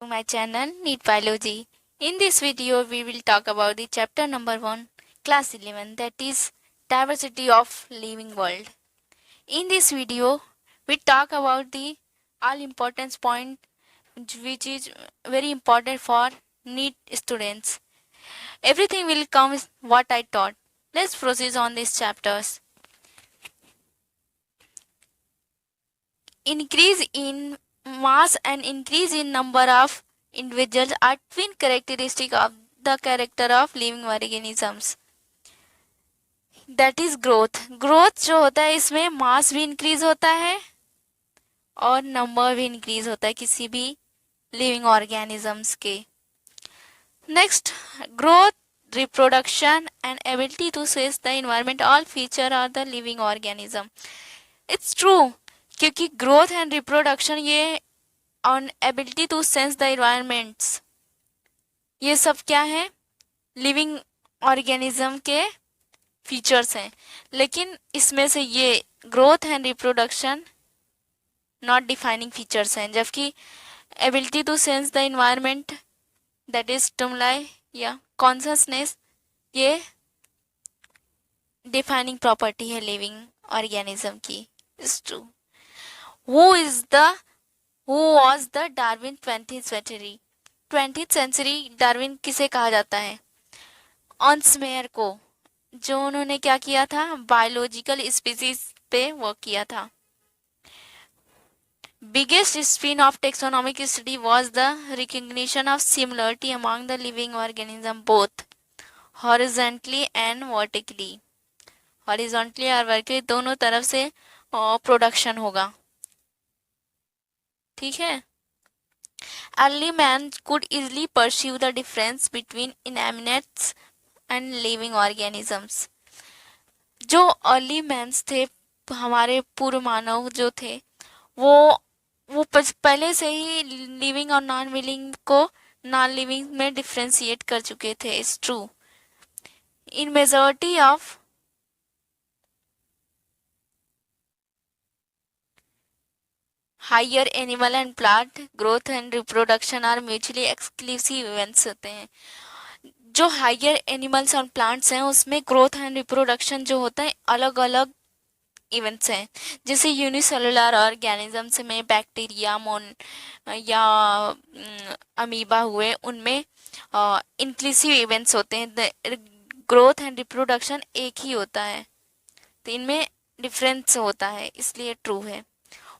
To my channel Neat Biology. In this video we will talk about the chapter number 1 class 11, that is diversity of living world. In this video we talk about the all importance point which is very important for NEET students. Everything will come with what I taught. Let's proceed on these chapters. Increase in mass and increase in number of individuals are twin characteristic of the character of living organisms. That is growth जो होता है इसमें मास भी increase होता है और number भी increase होता है किसी भी लिविंग ऑर्गेनिजम्स के. Next, growth, reproduction and ability to sense the environment all feature are the living organism. It's true, क्योंकि ग्रोथ एंड रिप्रोडक्शन ये on ability to sense the environments ये सब क्या है, लिविंग ऑर्गेनिज्म के फीचर्स हैं. लेकिन इसमें से ये growth and reproduction not defining features हैं, जबकि ability to sense the environment that is stimuli या कॉन्शसनेस ये डिफाइनिंग प्रॉपर्टी है लिविंग ऑर्गेनिज्म की. It's true. Who was the Darwin 20th century? 20th century Darwin किसे कहा जाता है? ऑन्स मेयर को, जो उन्होंने क्या किया था, बायोलॉजिकल स्पीसीज पे वर्क किया था. Biggest spin off taxonomic study was the recognition of similarity among the living organism both horizontally and vertically. Horizontally और वर्टिकली दोनों तरफ से प्रोडक्शन होगा. ठीक है. Early man could easily perceive the difference between inanimates and living organisms. जो early mans थे, हमारे पूर्व मानव जो थे, वो पहले से ही लिविंग और नॉन लिविंग को नॉन लिविंग में डिफ्रेंशिएट कर चुके थे. It's true. In majority of higher animal and plant growth and reproduction are mutually exclusive events होते हैं. जो हायर एनिमल्स और प्लांट्स हैं उसमें ग्रोथ एंड रिप्रोडक्शन जो होता है अलग अलग इवेंट्स हैं. जैसे यूनिसेलुलर ऑर्गेनिजम्स में बैक्टीरिया या अमीबा हुए, उनमें इंक्लूसिव इवेंट्स होते हैं. ग्रोथ एंड रिप्रोडक्शन एक ही होता है, तो इनमें डिफरेंस होता है, इसलिए ट्रू है.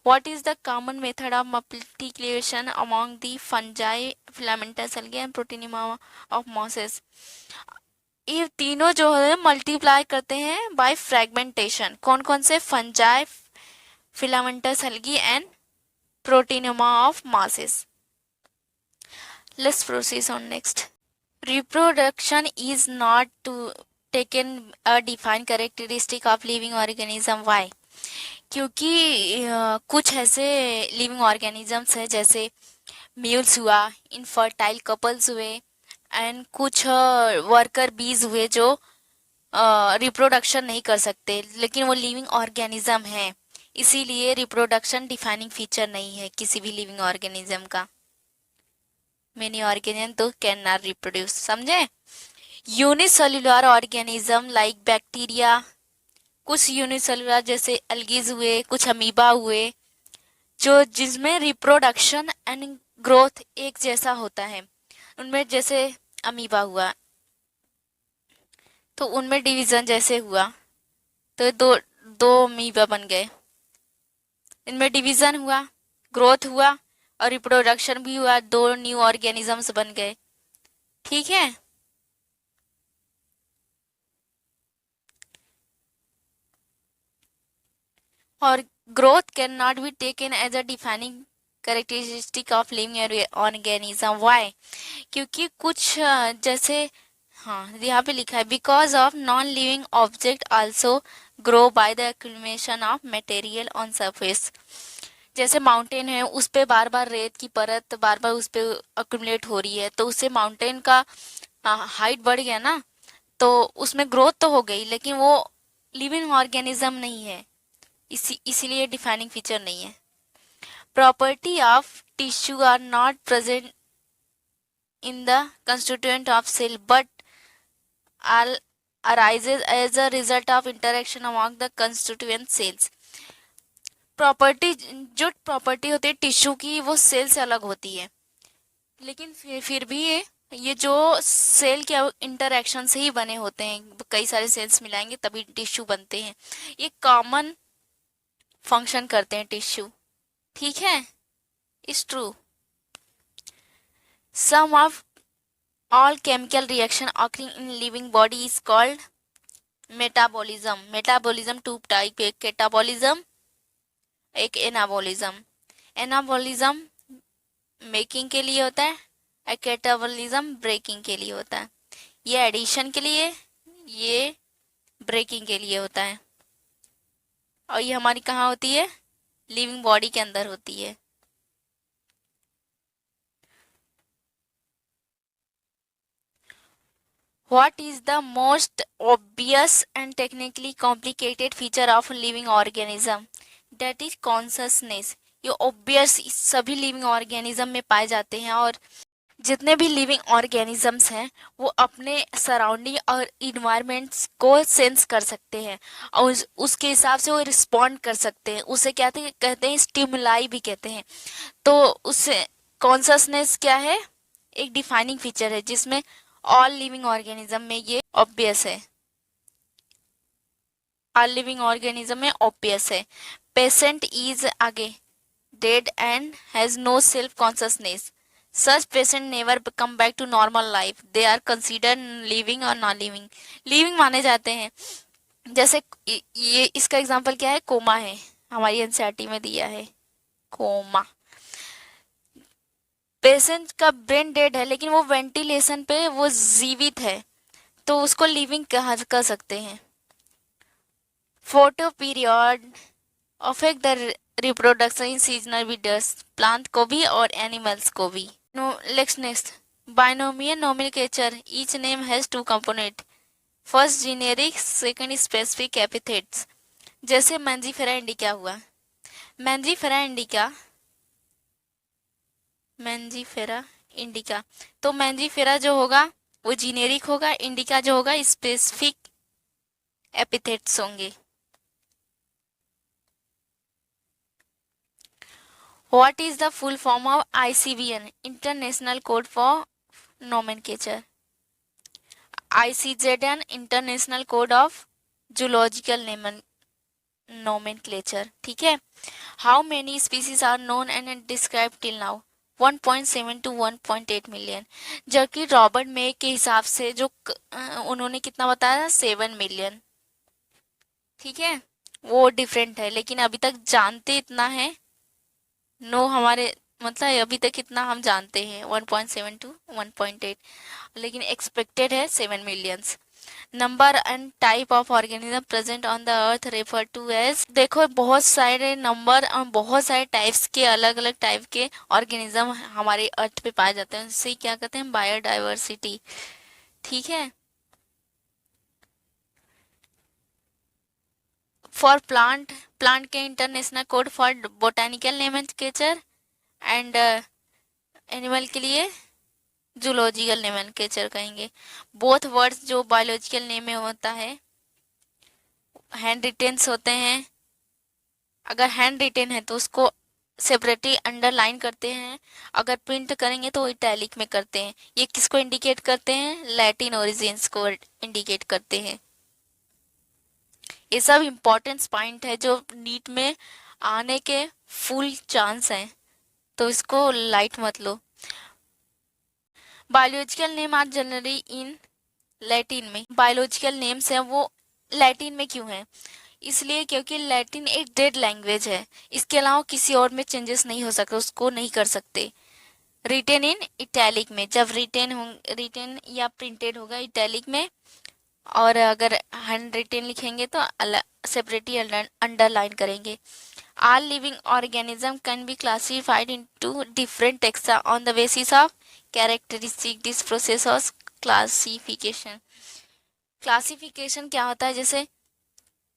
What is the common method of multiplication among the fungi, filamentous algae and Protonema of mosses? ये तीनों जो है मल्टीप्लाई करते हैं बाय फ्रेगमेंटेशन. कौन कौन से? Fungi, filamentous algae and protonema of mosses. Let's proceed on next. Reproduction is not to taken a defined characteristic of living organism. Why? क्योंकि कुछ ऐसे लिविंग ऑर्गेनिजम्स हैं जैसे म्यूल्स हुआ, इनफर्टाइल कपल्स हुए एंड कुछ वर्कर बीज हुए जो रिप्रोडक्शन नहीं कर सकते, लेकिन वो लिविंग ऑर्गेनिज्म हैं, इसीलिए रिप्रोडक्शन डिफाइनिंग फीचर नहीं है किसी भी लिविंग ऑर्गेनिज्म का. मेनी ऑर्गेनिज्म तो कैन नॉट रिप्रोड्यूस. समझे? यूनिसेल्युलर ऑर्गेनिज्म लाइक बैक्टीरिया, कुछ यूनिसेलुलर जैसे एल्गीज हुए, कुछ अमीबा हुए, जो जिसमें रिप्रोडक्शन एंड ग्रोथ एक जैसा होता है. उनमें जैसे अमीबा हुआ तो उनमें डिवीजन जैसे हुआ तो दो दो अमीबा बन गए. इनमें डिवीजन हुआ, ग्रोथ हुआ और रिप्रोडक्शन भी हुआ, दो न्यू ऑर्गेनिजम्स बन गए. ठीक है. और growth can not be taken as a defining characteristic of living organism. Why? क्योंकि कुछ जैसे, हाँ यहाँ पे लिखा है, because of non living object also grow by the accumulation of material on surface. जैसे माउंटेन है, उस पे बार बार रेत की परत बार बार उस पे एक्यूमुलेट हो रही है, तो उससे माउंटेन का हाइट बढ़ गया ना, तो उसमें ग्रोथ तो हो गई, लेकिन वो लिविंग ऑर्गेनिज्म नहीं है, इसीलिए डिफाइनिंग फीचर नहीं है. Property of tissue are not present in the constituent of cell but all arises as a result of interaction among the constituent cells. Property जो प्रॉपर्टी होती है टिश्यू की वो सेल से अलग होती है, लेकिन फिर भी ये जो सेल के इंटरेक्शन से ही बने होते हैं, कई सारे सेल्स मिलाएंगे तभी टिश्यू बनते हैं। ये कॉमन फंक्शन करते हैं टिश्यू, ठीक है, is true. Sum of all chemical reaction occurring in living body is called metabolism. Metabolism two type, एक कैटाबॉलिज्म एक एनाबॉलिज्म। एनाबॉलिज्म मेकिंग के लिए होता है, कैटाबॉलिज्म ब्रेकिंग के लिए होता है। ये एडिशन के लिए, ये ब्रेकिंग के लिए होता है। और ये हमारी कहाँ होती है? लिविंग बॉडी के अंदर होती है। What is the most obvious and technically complicated feature of a living organism? That is consciousness. ये obvious सभी living organism में पाए जाते हैं और जितने भी लिविंग ऑर्गेनिजम्स हैं वो अपने सराउंडिंग और इन्वायरमेंट्स को सेंस कर सकते हैं और उसके हिसाब से वो रिस्पॉन्ड कर सकते हैं। उसे कहते हैं स्टिमुलाई भी कहते हैं। तो उससे कॉन्शसनेस क्या है? एक डिफाइनिंग फीचर है जिसमें ऑल लिविंग ऑर्गेनिज्म में ये ऑब्वियस है। ऑल लिविंग ऑर्गेनिज्म में ऑब्वियस है। पेशेंट इज आगे dead and has no self consciousness. Such patient never come back to normal life. They are considered living or non living. Living माने जाते हैं। जैसे ये इसका एग्जांपल क्या है? कोमा है, हमारी एनसीईआरटी में दिया है कोमा। पेशेंट का ब्रेन डेड है लेकिन वो वेंटिलेशन पे वो जीवित है, तो उसको लिविंग कह सकते हैं। Photo period affect the reproduction in seasonal breeders, plant को भी और एनिमल्स को भी। Next, binomial nomenclature. Each name has two components. First generic, second specific epithets. जैसे मैंजीफेरा इंडिका हुआ, मैंजीफेरा इंडिका, तो मैंजीफेरा जो होगा वो जीनेरिक होगा, इंडिका जो होगा स्पेसिफिक एपिथेट्स होंगे। What is the full form of ICVN? International Code for Nomenclature. ICZN International Code of Zoological Nomenclature. ठीक है। How many species are known and described till now? 1.7 to 1.8 million. जबकि Robert मे के हिसाब से जो उन्होंने कितना बताया? 7 मिलियन। ठीक है, वो डिफरेंट है, लेकिन अभी तक जानते इतना है। नो हमारे मतलब अभी तक इतना हम जानते हैं 1.7 to 1.8, लेकिन एक्सपेक्टेड है 7 millions. Number and type of organism present on the earth refer to as. देखो बहुत सारे नंबर और बहुत सारे टाइप्स के अलग अलग टाइप के ऑर्गेनिज्म हमारे अर्थ पे पाए जाते हैं, उससे क्या कहते हैं? बायोडाइवर्सिटी। ठीक है। फॉर प्लांट के international code for botanical nomenclature and animal के लिए जूलॉजिकल नोमेनक्लेचर कहेंगे। बोथ वर्ड्स जो बायोलॉजिकल नेम में होता है हैंड रिटेन्स होते हैं। अगर हैंड रिटेन है तो उसको सेपरेटली अंडरलाइन करते हैं, अगर प्रिंट करेंगे तो इटैलिक में करते हैं। ये किसको इंडिकेट करते हैं? लैटिन ओरिजिन्स को इंडिकेट करते हैं। ये सब इम्पोर्टेंट पॉइंट है जो नीट में आने के फुल चांस हैं, तो इसको लाइट मत लो। Biological name are generally in Latin में। बायोलॉजिकल नेम्स हैं वो लैटिन में क्यों है? इसलिए क्योंकि लैटिन एक डेड लैंग्वेज है, इसके अलावा किसी और में चेंजेस नहीं हो सकते, उसको नहीं कर सकते। रिटेन इन इटैलिक में, जब रिटेन या प्रिंटेड होगा इटैलिक में, और अगर हैंड रिटेन लिखेंगे तो सेपरेटली अंडरलाइन करेंगे। All living organisms can be classified into different taxa on the basis of characteristic. This process of classification. Classification क्या होता है? जैसे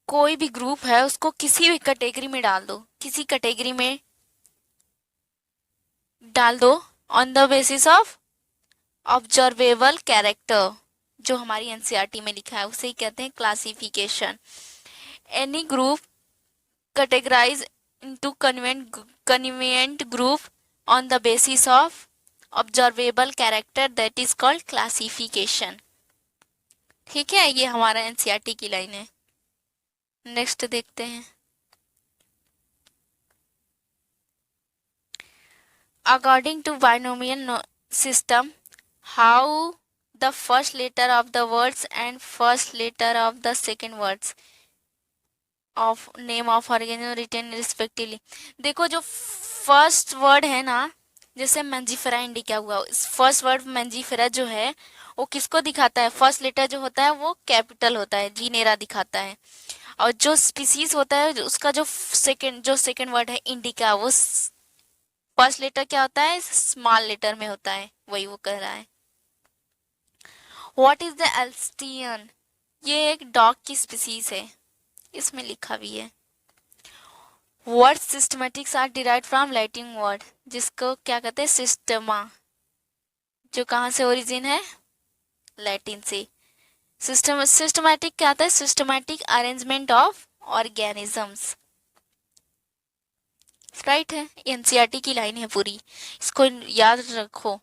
कोई भी ग्रुप है उसको किसी भी कैटेगरी में डाल दो, किसी कैटेगरी में डाल दो on the basis of observable character जो हमारी एनसीईआरटी में लिखा है उसे ही कहते हैं classification. Any group categorize into convenient group on the basis of observable character that is called classification. ठीक है, ये हमारा एनसीईआरटी की लाइन है। नेक्स्ट देखते हैं। According to binomial system, how the first letter of the words and first letter of the second words of name of organism written respectively। देखो जो फर्स्ट वर्ड है ना, जैसे मंजीफेरा इंडिका हुआ, इस फर्स्ट वर्ड मंजीफेरा जो है वो किसको दिखाता है? फर्स्ट लेटर जो होता है वो कैपिटल होता है, जीनेरा दिखाता है। और जो स्पीसीज होता है उसका जो सेकंड वर्ड है इंडिका, वो फर्स्ट लेटर क्या होता है? स्मॉल लेटर में होता है, वही वो कह रहा है। What is the Alsatian? ये एक डॉग की स्पीसीज है, इसमें लिखा भी है। Word systematics are derived from Latin word, जिसको क्या कहते हैं? सिस्टमा, जो कहाँ से ओरिजिन है? लैटिन से। सिस्टमैटिक क्या आता है? Systematic arrangement of organisms. Right है, एनसीईआरटी की लाइन है पूरी, इसको याद रखो।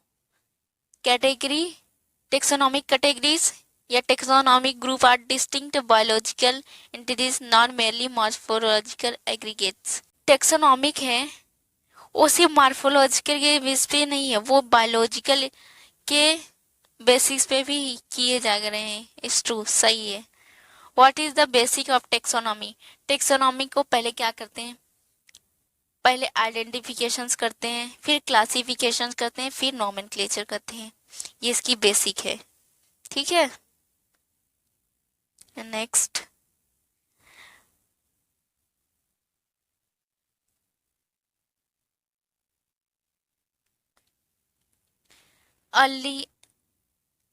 कैटेगरी, टेक्सोनॉमिक कैटेगरीज या taxonomic group are distinct biological entities, not merely morphological aggregates. Taxonomic है वो सिर्फ मॉर्फोलॉजिकल के बेस पे नहीं है, वो बायोलॉजिकल के बेसिस पे भी किए जा रहे हैं। इट्स ट्रू, सही है। What is the basic of taxonomy? Taxonomy को पहले क्या करते हैं? पहले आइडेंटिफिकेशंस करते हैं, फिर क्लासिफिकेशंस करते हैं, फिर नोमेनक्लेचर करते हैं। ये इसकी बेसिक है। ठीक है, next.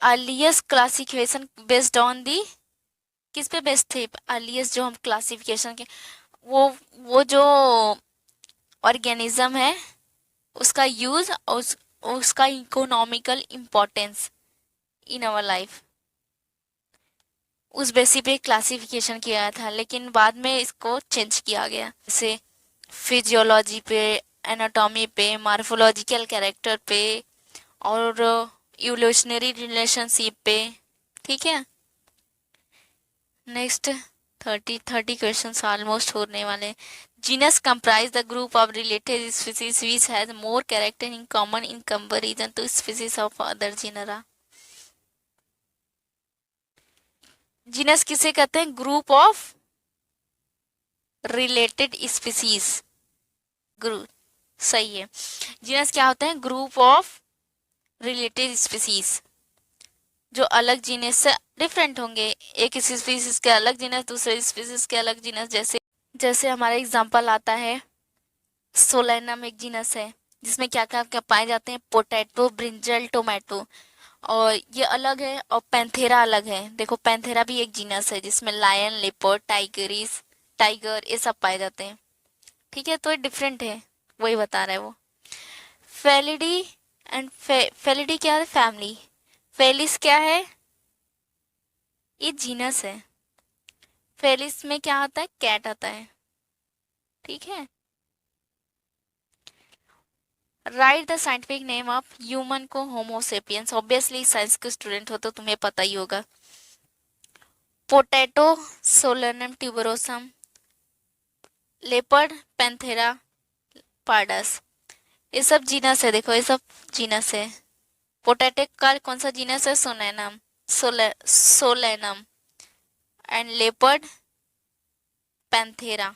Earliest classification based on the, किस पे बेस्ड थे? अर्लीस्ट जो हम क्लासिफिकेशन के, वो जो ऑर्गेनिज्म है उसका यूज और उसका economical importance in our life, उस बेसिस पे क्लासिफिकेशन किया था, लेकिन बाद में इसको चेंज किया गया, जैसे फिजियोलॉजी पे, एनाटॉमी पे, मार्फोलॉजिकल कैरेक्टर पे और इवोल्यूशनरी रिलेशनशिप पे। ठीक है, नेक्स्ट 30 क्वेश्चंस ऑलमोस्ट होने वाले। Genus comprise the group of related species which has more character in common in comparison to species of other genera. Genus किसे कहते हैं? Group of related species. Group, सही है। जीनस क्या होता है? ग्रुप ऑफ रिलेटेड स्पीसीज, जो अलग जीनस से डिफरेंट होंगे। एक स्पीसीज के अलग जीनस, दूसरे स्पीसीज के अलग जीनस। जैसे हमारा एग्जांपल आता है, सोलेनम एक जीनस है जिसमें क्या क्या क्या पाए जाते हैं? पोटैटो, ब्रिंजल, टोमेटो, और ये अलग है। और पैंथेरा अलग है। देखो पैंथेरा भी एक जीनस है जिसमें लायन, लेपर्ड, टाइगर ये सब पाए जाते हैं। ठीक है, तो ये डिफरेंट है, वही बता रहा है वो। फेलिडी एंड फेलिडी क्या है? फैमिली। फेलिस क्या है? ये जीनस है। फेलिस में क्या आता है? कैट आता है। ठीक है, right the scientific name of human को होमोसेपियंस। ऑब्वियसली साइंस के स्टूडेंट हो तो तुम्हें पता ही होगा। Potato, Solanum tuberosum, leopard, Panthera, pardus, ये सब जीनस है। देखो ये सब जीनस है। पोटैटो का कौन सा जीनस है? Solanum, Solanum. And leopard, Panthera.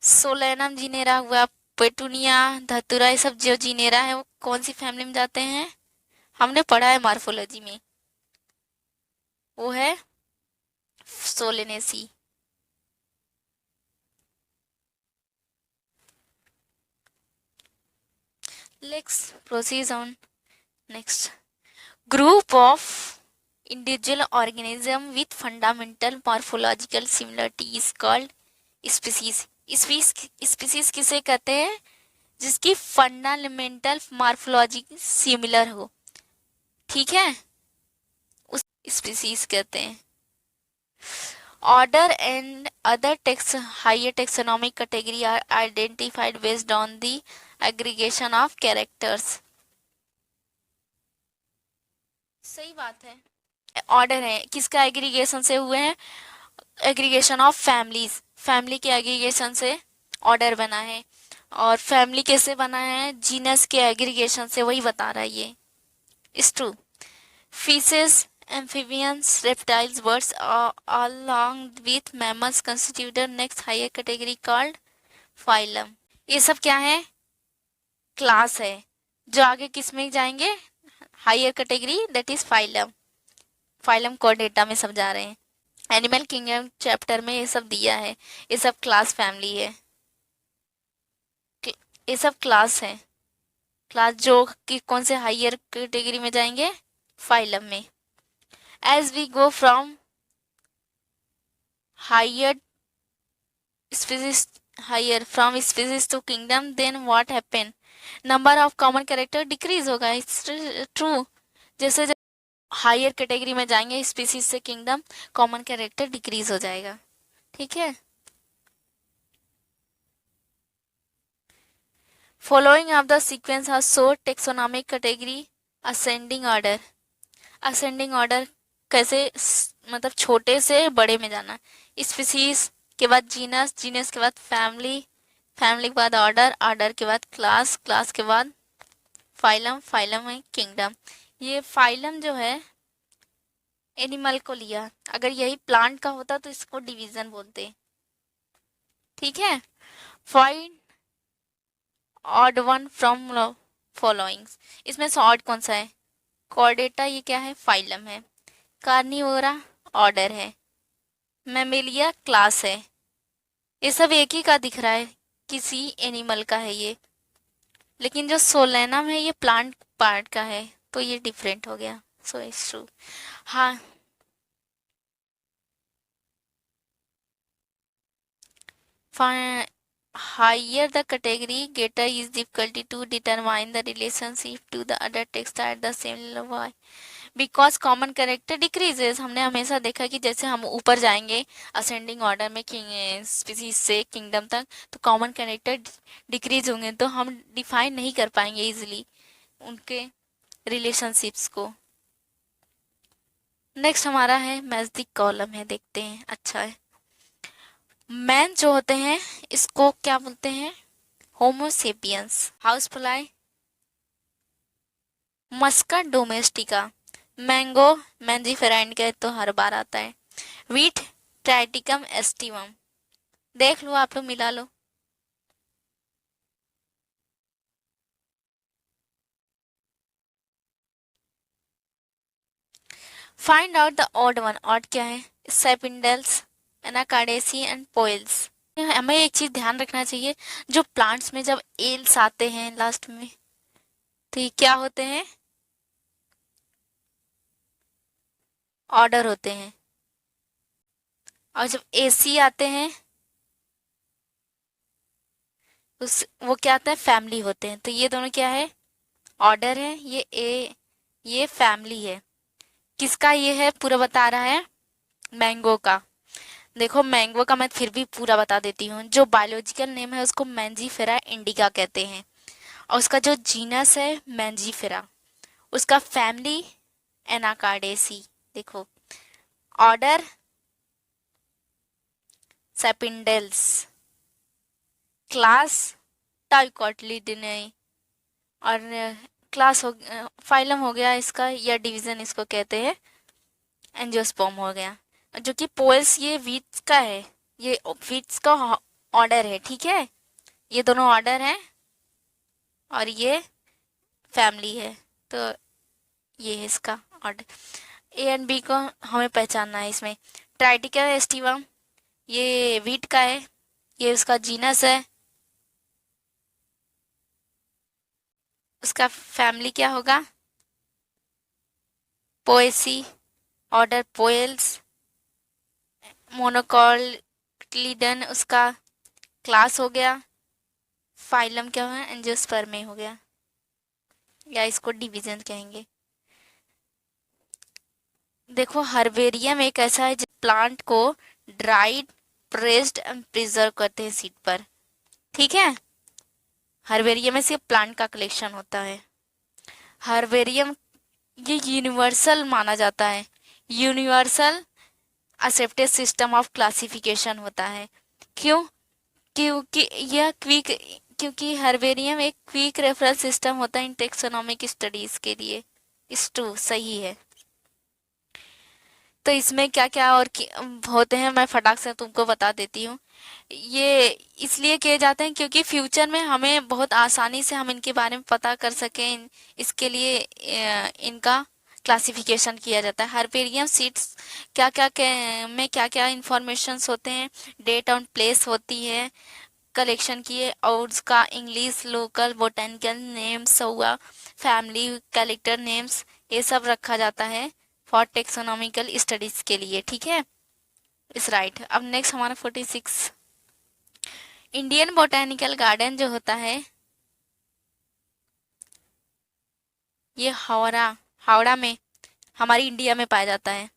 Solanum genera हुआ, पेटूनिया, धतूरा, ये सब जो जीनेरा है वो कौन सी फैमिली में जाते हैं? हमने पढ़ा है मॉर्फोलॉजी में, वो है Solanaceae. Let's proceed on next. Group of individual organism with fundamental morphological similarity is called species. Species किसे कहते हैं? जिसकी फंडामेंटल मॉर्फोलॉजी सिमिलर हो। ठीक है, उस स्पीसीज कहते हैं। Order and other taxa higher taxonomic category are identified based on the aggregation of characters. सही बात है। ऑर्डर है किसका एग्रीगेशन से हुए हैं? एग्रीगेशन ऑफ फैमिलीज, फैमिली के एग्रीगेशन से ऑर्डर बना है। और फैमिली कैसे बना है? जीनस के एग्रीगेशन से, वही बता रहा है ये। Is true. Fishes, amphibians, reptiles, birds along with mammals constitute the next higher category called phylum। ये सब क्या है? क्लास है। जो आगे किस में जाएंगे? Higher category, that is phylum. Phylum कोड डेटा में सब जा रहे हैं। एनिमल किंगडम चैप्टर में ये सब दिया है। ये सब क्लास फैमिली है, ये सब क्लास है। क्लास जो कि कौन से हायर कैटेगरी में जाएंगे? फाइलम में। As we go from higher species to kingdom, then what happen? number of common character decrease होगा। It's true. जैसे हायर कैटेगरी में जाएंगे स्पीसीज से किंगडम, कॉमन कैरेक्टर डिक्रीज हो जाएगा। ठीक है। Following of the sequence are so taxonomic category ascending order. Ascending order कैसे? मतलब छोटे से बड़े में जाना। स्पीसीज के बाद जीनस, जीनस के बाद फैमिली, फैमिली के बाद ऑर्डर, ऑर्डर के बाद क्लास, क्लास के बाद फाइलम, फाइलम है किंगडम। ये फाइलम जो है एनिमल को लिया, अगर यही प्लांट का होता तो इसको डिवीजन बोलते। ठीक है। Find odd one from followings. इसमें से ऑड कौन सा है? कॉर्डेटा, ये क्या है? फाइलम है। कार्निवोरा ऑर्डर है। मैमेलिया क्लास है। ये सब एक ही का दिख रहा है, किसी एनिमल का है ये, लेकिन जो सोलेनम है ये प्लांट पार्ट का है, तो ये डिफरेंट हो गया। So it's true. हाँ, higher the category, greater is difficulty to determine the relationship to the other text at the same level। Why? Because common character decreases. हमने हमेशा देखा कि जैसे हम ऊपर जाएंगे असेंडिंग ऑर्डर में स्पीसीज से किंगडम तक, तो कॉमन कैरेक्टर डिक्रीज होंगे, तो हम डिफाइन नहीं कर पाएंगे इजिली उनके रिलेशनशिप्स को। नेक्स्ट हमारा है मैच द कॉलम है, देखते हैं। अच्छा है। मैन जो होते हैं इसको क्या बोलते हैं? Homo sapiens. House fly Musca domestica. Mango Mangifera इनका तो हर बार आता है। Wheat Triticum aestivum. देख लो, आप लोग मिला लो। Find out the odd one. Odd क्या है? Sapindales, Anacardiaceae and Poales. हमें एक चीज ध्यान रखना चाहिए, जो प्लांट्स में जब एल्स आते हैं लास्ट में, तो ये क्या होते हैं? ऑर्डर होते हैं। और जब एसी आते हैं उस वो क्या आता है? फैमिली होते हैं। तो ये दोनों क्या है? ऑर्डर है। ये फैमिली है। किसका ये है? पूरा बता रहा है मैंगो का। देखो मैंगो का मैं फिर भी पूरा बता देती हूँ। जो बायोलॉजिकल नेम है उसको मैंजीफेरा इंडिका कहते हैं, और उसका जो जीनस है मैंजीफेरा, उसका फैमिली एनाकार्डेसी। देखो ऑर्डर सेपिंडल्स, क्लास टाइकोटिलिडनाe, और क्लास हो फाइलम हो गया इसका, या डिवीजन इसको कहते हैं एंजियोस्पर्म हो गया। जो कि पोल्स ये वीट्स का है, ये वीट्स का ऑर्डर है। ठीक है, ये दोनों ऑर्डर हैं और ये फैमिली है, तो ये है इसका ऑर्डर। ए एंड बी को हमें पहचानना है इसमें। ट्राइटिका एस्टिवम ये वीट का है, ये उसका जीनस है। उसका फैमिली क्या होगा? Poaceae, order Poales. मोनोकॉटिलिडन उसका क्लास हो गया। फाइलम क्या है? एंजियोस्पर्म हो गया, या इसको डिवीजन कहेंगे। देखो, हर्बेरियम एक ऐसा है जो प्लांट को ड्राइड, प्रेस्ड एंड प्रिजर्व करते हैं सीड पर। ठीक है, हर्बेरियम में सिर्फ प्लांट का कलेक्शन होता है। हर्बेरियम ये यूनिवर्सल माना जाता है, universal accepted system of classification होता है। क्यों? क्योंकि यह क्विक क्योंकि हर्बेरियम एक क्विक रेफरेंस सिस्टम होता है इन टेक्सोनॉमिक स्टडीज के लिए। इस टू सही है। तो इसमें क्या क्या और होते हैं, मैं फटाक से तुमको बता देती हूँ। ये इसलिए किए जाते हैं क्योंकि फ्यूचर में हमें बहुत आसानी से हम इनके बारे में पता कर सकें, इसके लिए इनका क्लासिफिकेशन किया जाता है। हर्बेरियम सीड्स में क्या क्या इंफॉर्मेशंस होते हैं, डेट ऑन प्लेस होती है कलेक्शन की, और उसका इंग्लिश, लोकल, बोटेनिकल नेम्स हुआ, फैमिली, कैरेक्टर नेम्स, ये सब रखा जाता है फॉर टेक्सोनॉमिकल स्टडीज के लिए। ठीक है, इस राइट। अब नेक्स्ट हमारा 46, इंडियन बोटेनिकल गार्डन जो होता है ये हावड़ा में हमारी इंडिया में पाया जाता है।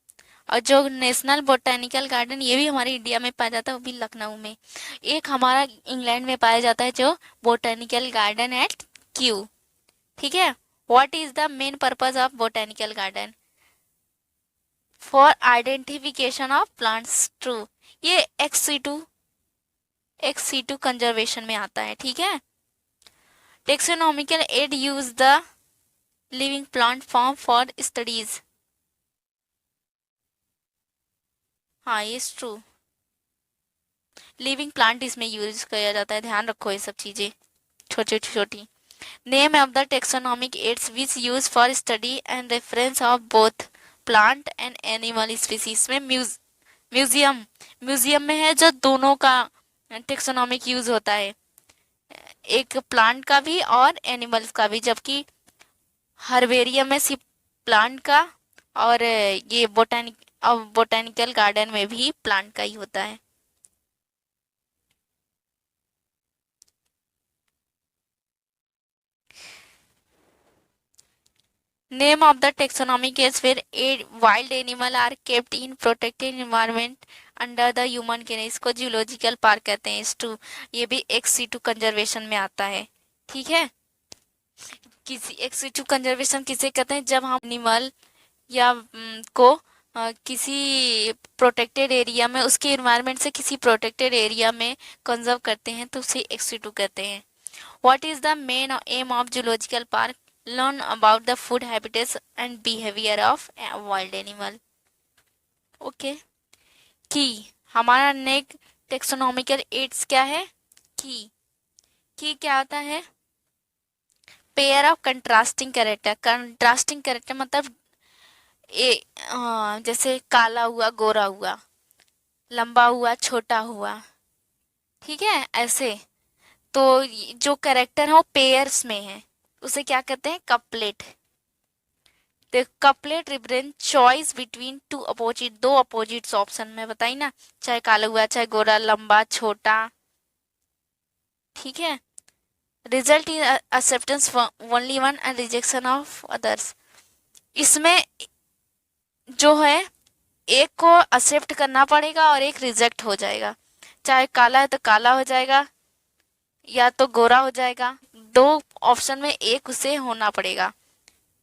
और जो नेशनल बोटेनिकल गार्डन ये भी हमारे इंडिया में पाया जाता है, वो भी लखनऊ में। एक हमारा इंग्लैंड में पाया जाता है जो बोटेनिकल गार्डन एट क्यू। ठीक है, what is the main purpose of botanical garden? For identification of plants. True, ये एक्स सी टू कंजर्वेशन में आता है। ठीक है, taxonomical aid use the living plant form for studies. हाँ, ये ट्रू, लिविंग प्लांट इसमें यूज किया जाता है। ध्यान रखो ये सब चीजें छोटी छोटी। Name of the taxonomic aids which use for study and reference of both plant and animal species में म्यूजियम में है जो दोनों का टेक्सोनॉमिक यूज होता है, एक प्लांट का भी और एनिमल्स का भी, जबकि हर्बेरियम में सिर्फ प्लांट का, और ये बोटेनिकल गार्डन में भी प्लांट का ही होता है। Name of the taxonomic aid where wild animal are kept in protected environment under the human care, इसको जूलॉजिकल पार्क कहते हैं। इस टू, ये भी एक्स सी टू कंजर्वेशन में आता है। ठीक है, किसी एक्स सी टू कंजर्वेशन किसे कहते हैं? जब हम एनिमल या को किसी प्रोटेक्टेड एरिया में, उसके एनवायरनमेंट से किसी प्रोटेक्टेड एरिया में कंजर्व करते हैं तो उसे एक्स सी टू कहते हैं। What is the main M of zoological park? Learn about the food habitats and behavior of a wild animal. Okay, की हमारा नेक्स्ट टेक्सोनॉमिकल एड्स क्या है? की क्या होता है? Pair of contrasting character. Contrasting character मतलब जैसे काला हुआ, गोरा हुआ, लंबा हुआ, छोटा हुआ। ठीक है, ऐसे तो जो कैरेक्टर है वो पेयर्स में है, उसे क्या कहते हैं? Couplet. The couplet represent choice between two opposite, दो अपोजिट्स ऑप्शन में बताई ना, चाहे काला हुआ, चाहे गोरा, लंबा, छोटा। ठीक है, result in acceptance only one and rejection of others. इसमें जो है एक को एक्सेप्ट करना पड़ेगा और एक रिजेक्ट हो जाएगा। चाहे काला है तो काला हो जाएगा या तो गोरा हो जाएगा, दो ऑप्शन में एक उसे होना पड़ेगा,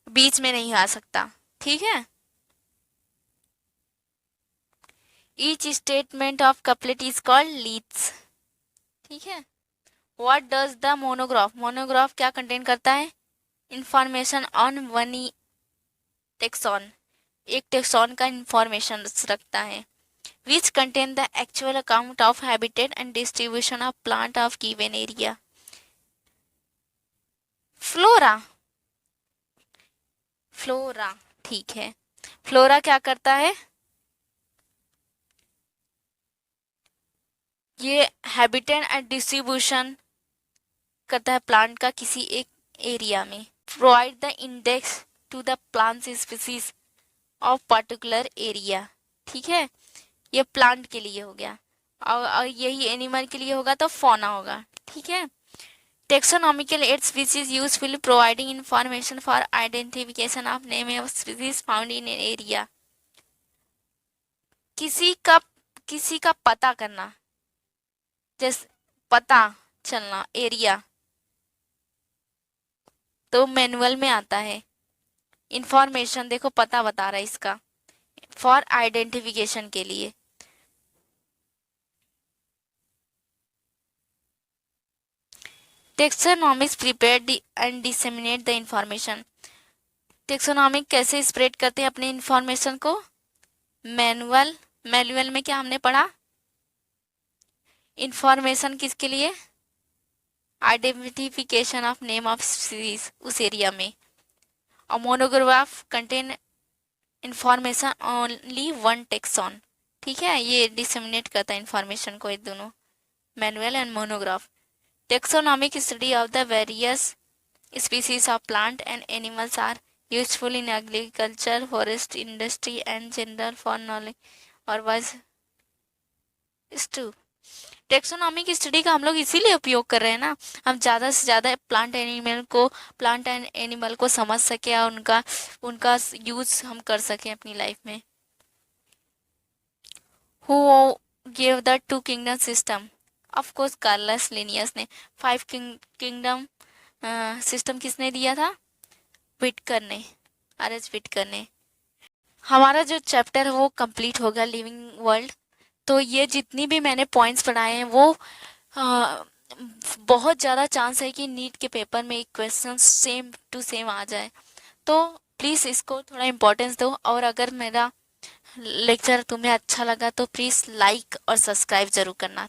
बीच में नहीं आ सकता। ठीक है, each statement of couplet is called leads. ठीक है, what does the monograph? Monograph क्या कंटेन करता है? इंफॉर्मेशन ऑन वन टेक्सॉन, एक टेक्सॉन का इंफॉर्मेशन रखता है। Which contain the actual account of habitat and distribution of plant of given area. Flora. Flora, ठीक है, फ्लोरा क्या करता है? ये हैबिटेट एंड डिस्ट्रीब्यूशन करता है प्लांट का किसी एक एरिया में। Provide the index to the plant species of particular area. ठीक है, ये प्लांट के लिए हो गया, और यही एनिमल के लिए होगा तो फौना होगा। ठीक है, taxonomical aids which is useful providing information for identification of name of species found in an area. किसी का किसी का पता करना, जैसे पता चलना, एरिया, तो मैनुअल में आता है। इंफॉर्मेशन देखो पता बता रहा है इसका, फॉर आइडेंटिफिकेशन के लिए। Taxonomics prepare and disseminate the information. Taxonomic कैसे स्प्रेड करते हैं अपने इंफॉर्मेशन को? मैनुअल, मैनुअल में क्या हमने पढ़ा? इंफॉर्मेशन किसके लिए? Identification of name of species उस एरिया में। A monograph contain information only one taxon, ठीक है, ये डिसेमिनेट करता है इंफॉर्मेशन को, ये दोनों, manual and monograph. Taxonomic study of the various species of plant and animals are useful in agriculture, forest industry and general for knowledge or was true। Taxonomy की study का हम लोग इसीलिए उपयोग कर रहे हैं ना, हम ज़्यादा से ज़्यादा प्लांट एंड एनिमल को समझ सके और उनका उनका यूज हम कर सकें अपनी लाइफ में। Who gave the two kingdom system? Of course Carolus Linnaeus ने। फाइव किंगडम सिस्टम किसने दिया था? विटकर ने, आर.एच. विटकर ने। हमारा जो चैप्टर है वो कंप्लीट हो गया, लिविंग वर्ल्ड। तो ये जितनी भी मैंने पॉइंट्स पढ़ाए हैं वो बहुत ज़्यादा चांस है कि नीट के पेपर में एक क्वेश्चन सेम टू सेम आ जाए, तो प्लीज़ इसको थोड़ा इम्पोर्टेंस दो। और अगर मेरा लेक्चर तुम्हें अच्छा लगा तो प्लीज़ लाइक और सब्सक्राइब ज़रूर करना।